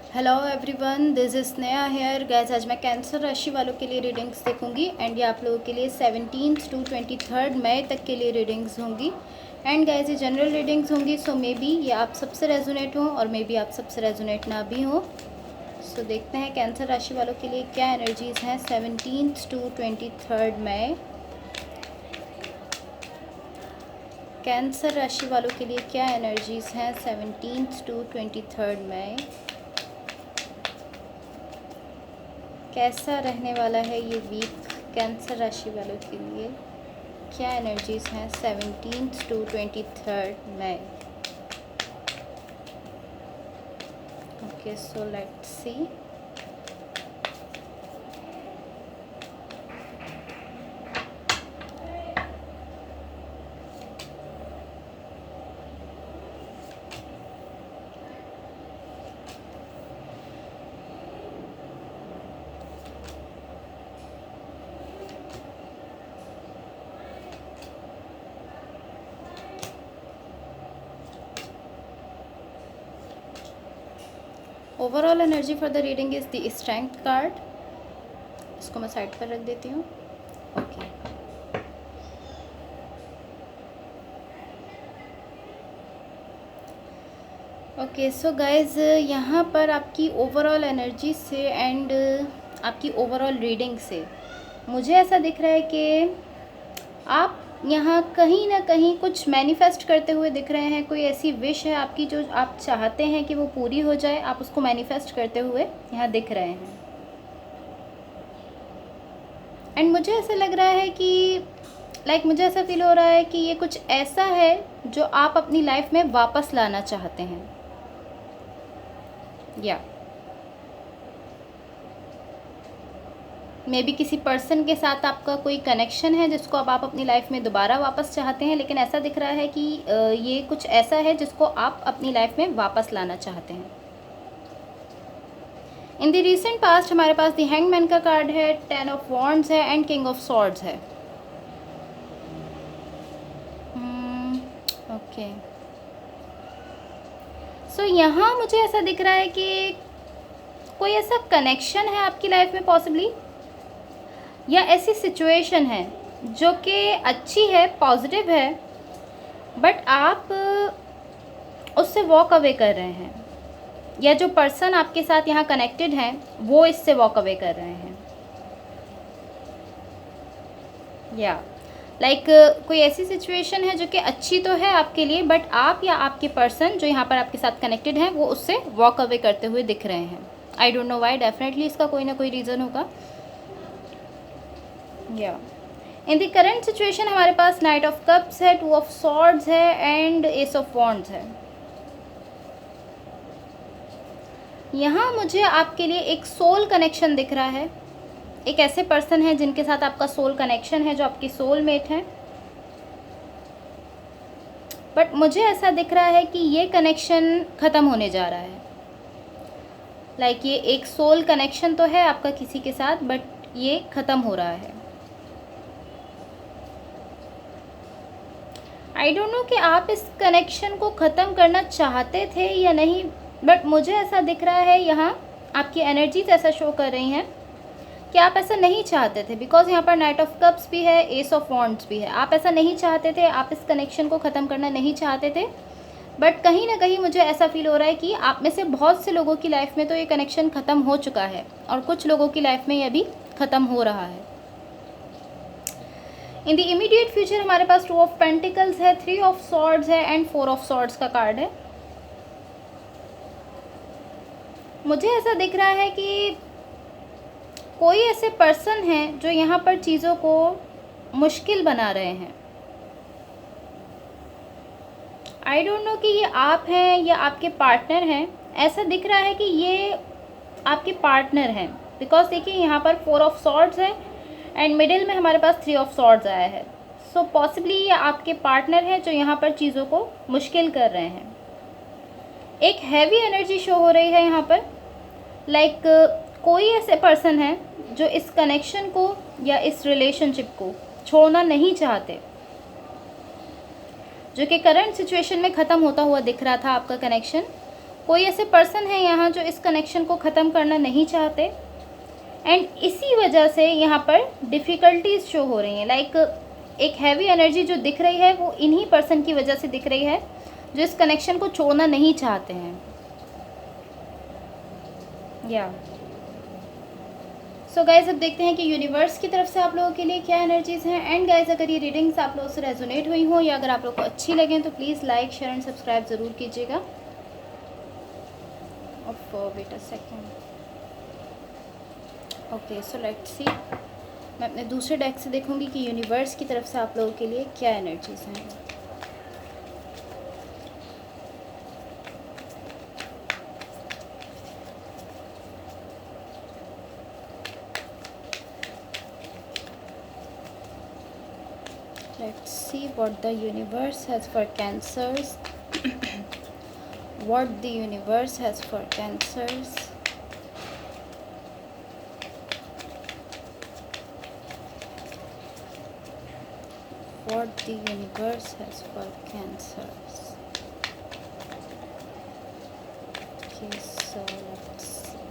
Hello everyone, this is Sneha here. Guys आज मैं cancer राशि वालों के लिए रीडिंग्स देखूंगी एंड ये आप लोगों के लिए 17 टू 23 मई तक के लिए रीडिंग्स होंगी। एंड गैस ये जनरल रीडिंग्स होंगी, सो मे बी ये आप सबसे रेजोनेट हो और मे बी आप सबसे रेजोनेट ना भी हो। सो देखते हैं कैंसर राशि वालों के लिए क्या एनर्जीज़ हैं 17 टू 23 मई। कैंसर राशि वालों के लिए क्या एनर्जीज़ हैं 17 टू 23 मई। कैसा रहने वाला है ये वीक कैंसर राशि वालों के लिए, क्या एनर्जीज हैं 17 टू 23 मई। Okay, so let's see. Overall energy for the reading is the strength card. इसको मैं साइड पर रख देती हूँ। ओके, ओके सो गाइज यहाँ पर आपकी ओवरऑल एनर्जी से एंड आपकी ओवरऑल रीडिंग से मुझे ऐसा दिख रहा है कि आप यहाँ कहीं ना कहीं कुछ मैनिफेस्ट करते हुए दिख रहे हैं। कोई ऐसी विश है आपकी जो आप चाहते हैं कि वो पूरी हो जाए, आप उसको मैनिफेस्ट करते हुए यहाँ दिख रहे हैं। एंड मुझे ऐसा लग रहा है कि मुझे ऐसा फील हो रहा है कि ये कुछ ऐसा है जो आप अपनी लाइफ में वापस लाना चाहते हैं। या मे बी किसी पर्सन के साथ आपका कोई कनेक्शन है जिसको अब आप अपनी लाइफ में दोबारा वापस चाहते हैं, लेकिन ऐसा दिख रहा है कि ये कुछ ऐसा है जिसको आप अपनी लाइफ में वापस लाना चाहते हैं। इन द रिसेंट पास्ट हमारे पास द हैंगमैन का कार्ड है, 10 ऑफ वॉन्ड्स है एंड किंग ऑफ स्वॉर्ड्स है। ओके, सो यहाँ मुझे ऐसा दिख रहा है कि कोई ऐसा कनेक्शन है आपकी लाइफ में पॉसिबली, या ऐसी सिचुएशन है जो कि अच्छी है, पॉजिटिव है, बट आप उससे वॉक अवे कर रहे हैं, या जो पर्सन आपके साथ यहाँ कनेक्टेड हैं वो इससे वॉक अवे कर रहे हैं। या कोई ऐसी सिचुएशन है जो कि अच्छी तो है आपके लिए, बट आप या आपके पर्सन जो यहाँ पर आपके साथ कनेक्टेड हैं वो उससे वॉक अवे करते हुए दिख रहे हैं। I don't know why, definitely इसका कोई ना कोई रीज़न होगा। या इन द करेंट सिचुएशन हमारे पास नाइट ऑफ कप्स है, 2 ऑफ सॉर्ड्स है एंड एस ऑफ वॉन्ड्स है। यहाँ मुझे आपके लिए एक सोल कनेक्शन दिख रहा है। एक ऐसे पर्सन है जिनके साथ आपका सोल कनेक्शन है, जो आपकी सोलमेट है, बट मुझे ऐसा दिख रहा है कि ये कनेक्शन ख़त्म होने जा रहा है। ये एक सोल कनेक्शन तो है आपका किसी के साथ, बट ये ख़त्म हो रहा है। आई डोंट नो कि आप इस कनेक्शन को ख़त्म करना चाहते थे या नहीं, बट मुझे ऐसा दिख रहा है, यहाँ आपकी एनर्जीज ऐसा शो कर रही हैं कि आप ऐसा नहीं चाहते थे, बिकॉज यहाँ पर नाइट ऑफ कप्स भी है, एस ऑफ वॉन्ड्स भी है। आप ऐसा नहीं चाहते थे, आप इस कनेक्शन को ख़त्म करना नहीं चाहते थे, बट कहीं ना कहीं मुझे ऐसा फील हो रहा है कि आप में से बहुत से लोगों की लाइफ में तो ये कनेक्शन ख़त्म हो चुका है और कुछ लोगों की लाइफ में ये भी ख़त्म हो रहा है। इन द इमीडिएट फ्यूचर हमारे पास 2 ऑफ पेंटिकल्स है, 3 ऑफ सॉर्ड्स है एंड 4 ऑफ सॉर्ड्स का कार्ड है। मुझे ऐसा दिख रहा है कि कोई ऐसे पर्सन हैं जो यहाँ पर चीज़ों को मुश्किल बना रहे हैं। आई डोंट नो कि ये आप हैं या आपके पार्टनर हैं। ऐसा दिख रहा है कि ये आपके पार्टनर हैं, बिकॉज देखिए यहाँ पर 4 ऑफ सॉर्ड्स है एंड मिडिल में हमारे पास 3 ऑफ सॉर्ड्स आया है। सो पॉसिबली ये आपके पार्टनर हैं जो यहाँ पर चीज़ों को मुश्किल कर रहे हैं। एक हैवी एनर्जी शो हो रही है यहाँ पर। कोई ऐसे पर्सन है जो इस कनेक्शन को या इस रिलेशनशिप को छोड़ना नहीं चाहते, जो कि करंट सिचुएशन में ख़त्म होता हुआ दिख रहा था आपका कनेक्शन, कोई ऐसे पर्सन है यहाँ जो इस कनेक्शन को ख़त्म करना नहीं चाहते, एंड इसी वजह से यहाँ पर डिफ़िकल्टीज शो हो रही हैं। लाइक एक हैवी एनर्जी जो दिख रही है वो इन्हीं पर्सन की वजह से दिख रही है जो इस कनेक्शन को छोड़ना नहीं चाहते हैं। या सो गाइज अब देखते हैं कि यूनिवर्स की तरफ से आप लोगों के लिए क्या एनर्जीज़ हैं। एंड गाइज अगर ये रीडिंग्स आप लोगों से रेजोनेट हुई हों या अगर आप लोगों को अच्छी लगें तो please like share and subscribe ज़रूर कीजिएगा। Wait a second. Okay so let's see, मैं अपने दूसरे डेक से देखूंगी कि यूनिवर्स की तरफ से आप लोगों के लिए क्या एनर्जीज़ हैं। Let's see what the universe has for Cancers. What the universe has for Cancers. What the universe has for Cancers. Okay, so let's see.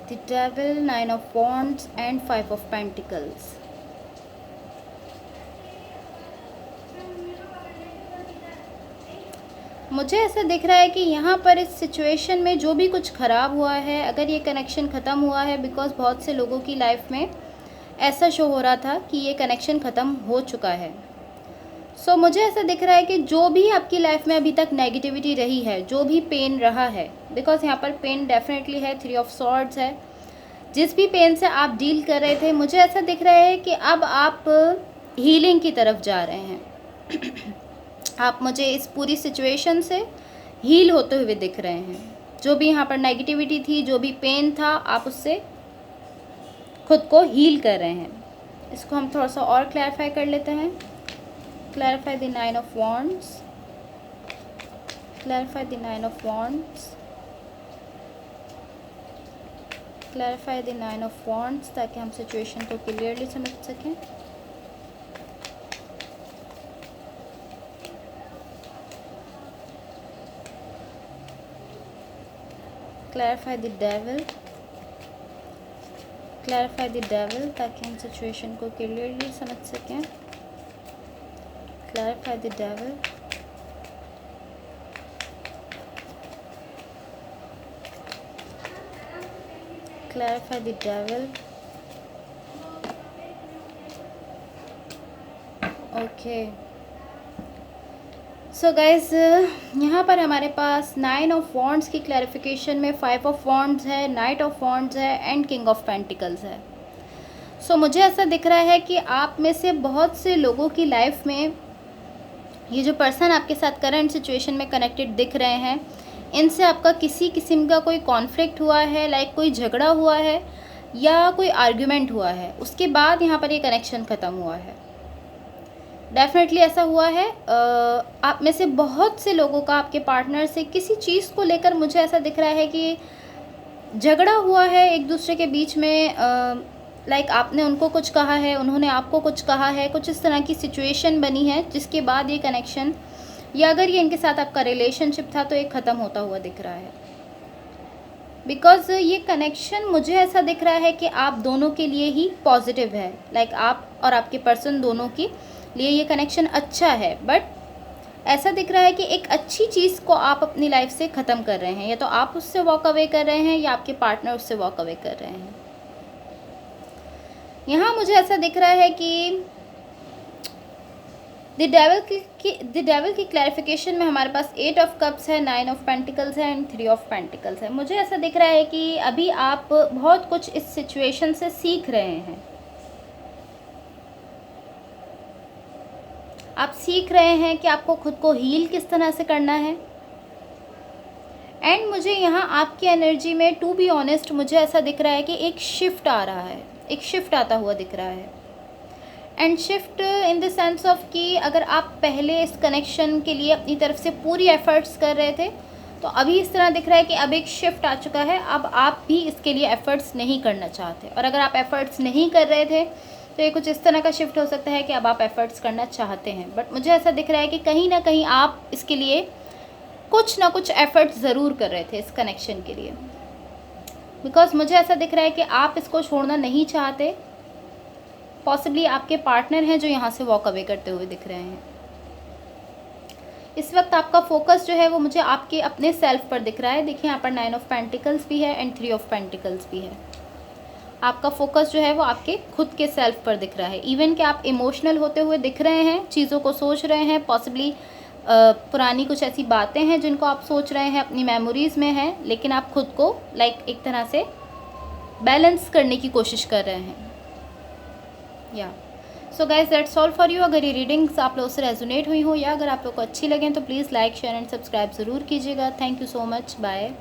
The Devil, 9 of Wands and 5 of Pentacles. मुझे ऐसा दिख रहा है कि यहाँ पर इस situation में जो भी कुछ ख़राब हुआ है, अगर ये कनेक्शन ख़त्म हुआ है, बिकॉज़ बहुत से लोगों की लाइफ में ऐसा शो हो रहा था कि ये कनेक्शन ख़त्म हो चुका है। सो मुझे ऐसा दिख रहा है कि जो भी आपकी लाइफ में अभी तक नेगेटिविटी रही है, जो भी पेन रहा है, बिकॉज़ यहाँ पर पेन डेफिनेटली है, 3 ऑफ सॉर्ड्स है, जिस भी पेन से आप डील कर रहे थे, मुझे ऐसा दिख रहा है कि अब आप हीलिंग की तरफ जा रहे हैं। आप मुझे इस पूरी सिचुएशन से हील होते हुए दिख रहे हैं। जो भी यहाँ पर नेगेटिविटी थी, जो भी पेन था, आप उससे खुद को हील कर रहे हैं। इसको हम थोड़ा सा और क्लैरिफाई कर लेते हैं। Clarify the 9 of wands, clarify the 9 of wands, clarify the 9 of wands, ताकि हम सिचुएशन को क्लियरली समझ सकें। Clarify the devil, clarify the devil, ताकि हम सिचुएशन को क्लियरली समझ सकें। Clarify the devil, clarify the devil. Okay so guys, यहाँ पर हमारे पास 9 ऑफ वॉन्ड्स की क्लैरिफिकेशन में 5 ऑफ वॉन्ड्स है, नाइट ऑफ वॉन्ड्स है एंड किंग ऑफ पेंटिकल्स है। सो मुझे ऐसा दिख रहा है कि आप में से बहुत से लोगों की लाइफ में ये जो पर्सन आपके साथ करंट सिचुएशन में कनेक्टेड दिख रहे हैं, इनसे आपका किसी किस्म का कोई कॉन्फ्लिक्ट हुआ है, लाइक कोई झगड़ा हुआ है या कोई आर्ग्यूमेंट हुआ है, उसके बाद यहाँ पर ये कनेक्शन ख़त्म हुआ है। डेफिनेटली ऐसा हुआ है। आप में से बहुत से लोगों का आपके पार्टनर से किसी चीज़ को लेकर मुझे ऐसा दिख रहा है कि झगड़ा हुआ है एक दूसरे के बीच में। लाइक आपने उनको कुछ कहा है, उन्होंने आपको कुछ कहा है, कुछ इस तरह की सिचुएशन बनी है जिसके बाद ये कनेक्शन, या अगर ये इनके साथ आपका रिलेशनशिप था तो ये ख़त्म होता हुआ दिख रहा है। बिकॉज़ ये कनेक्शन मुझे ऐसा दिख रहा है कि आप दोनों के लिए ही पॉजिटिव है। लाइक आप और आपके पर्सन दोनों की लिए ये कनेक्शन अच्छा है, बट ऐसा दिख रहा है कि एक अच्छी चीज़ को आप अपनी लाइफ से ख़त्म कर रहे हैं। या तो आप उससे वॉक अवे कर रहे हैं या आपके पार्टनर उससे वॉक अवे कर रहे हैं। यहाँ मुझे ऐसा दिख रहा है कि द डेविल की क्लैरिफिकेशन में हमारे पास 8 ऑफ कप्स है, 9 ऑफ पेंटिकल्स है एंड 3 ऑफ पेंटिकल्स है। मुझे ऐसा दिख रहा है कि अभी आप बहुत कुछ इस सिचुएशन से सीख रहे हैं। आप सीख रहे हैं कि आपको खुद को हील किस तरह से करना है। एंड मुझे यहाँ आपकी एनर्जी में, टू बी ऑनेस्ट, मुझे ऐसा दिख रहा है कि एक शिफ्ट आ रहा है, एक शिफ्ट आता हुआ दिख रहा है। And shift in the sense of कि अगर आप पहले इस कनेक्शन के लिए अपनी तरफ से पूरी एफर्ट्स कर रहे थे, तो अभी इस तरह दिख रहा है कि अब एक शिफ्ट आ चुका है। अब आप भी इसके लिए एफर्ट्स नहीं करना चाहते, और अगर आप एफर्ट्स नहीं कर रहे थे तो ये कुछ इस तरह का शिफ्ट हो सकता है कि अब आप एफ़र्ट्स करना चाहते हैं, बट मुझे ऐसा दिख रहा है कि कहीं ना कहीं आप इसके लिए कुछ ना कुछ एफ़र्ट्स ज़रूर कर रहे थे इस कनेक्शन के लिए, बिकॉज मुझे ऐसा दिख रहा है कि आप इसको छोड़ना नहीं चाहते। पॉसिबली आपके पार्टनर हैं जो यहाँ से वॉक अवे करते हुए दिख रहे हैं। इस वक्त आपका फोकस जो है वो मुझे आपके अपने सेल्फ पर दिख रहा है। देखिए यहाँ पर 9 ऑफ पेंटिकल्स भी है एंड 3 ऑफ पेंटिकल्स भी है। आपका फोकस जो है वो आपके खुद के सेल्फ पर दिख रहा है। इवन कि आप इमोशनल होते हुए दिख रहे हैं, चीज़ों को सोच रहे हैं, पॉसिबली पुरानी कुछ ऐसी बातें हैं जिनको आप सोच रहे हैं, अपनी मेमोरीज़ में हैं, लेकिन आप खुद को एक तरह से बैलेंस करने की कोशिश कर रहे हैं। या so guys that's all for you. अगर ये रीडिंग्स आप लोगों से रेजोनेट हुई हो या अगर आप लोग को अच्छी लगें तो please like share and subscribe ज़रूर कीजिएगा। Thank you so much. Bye.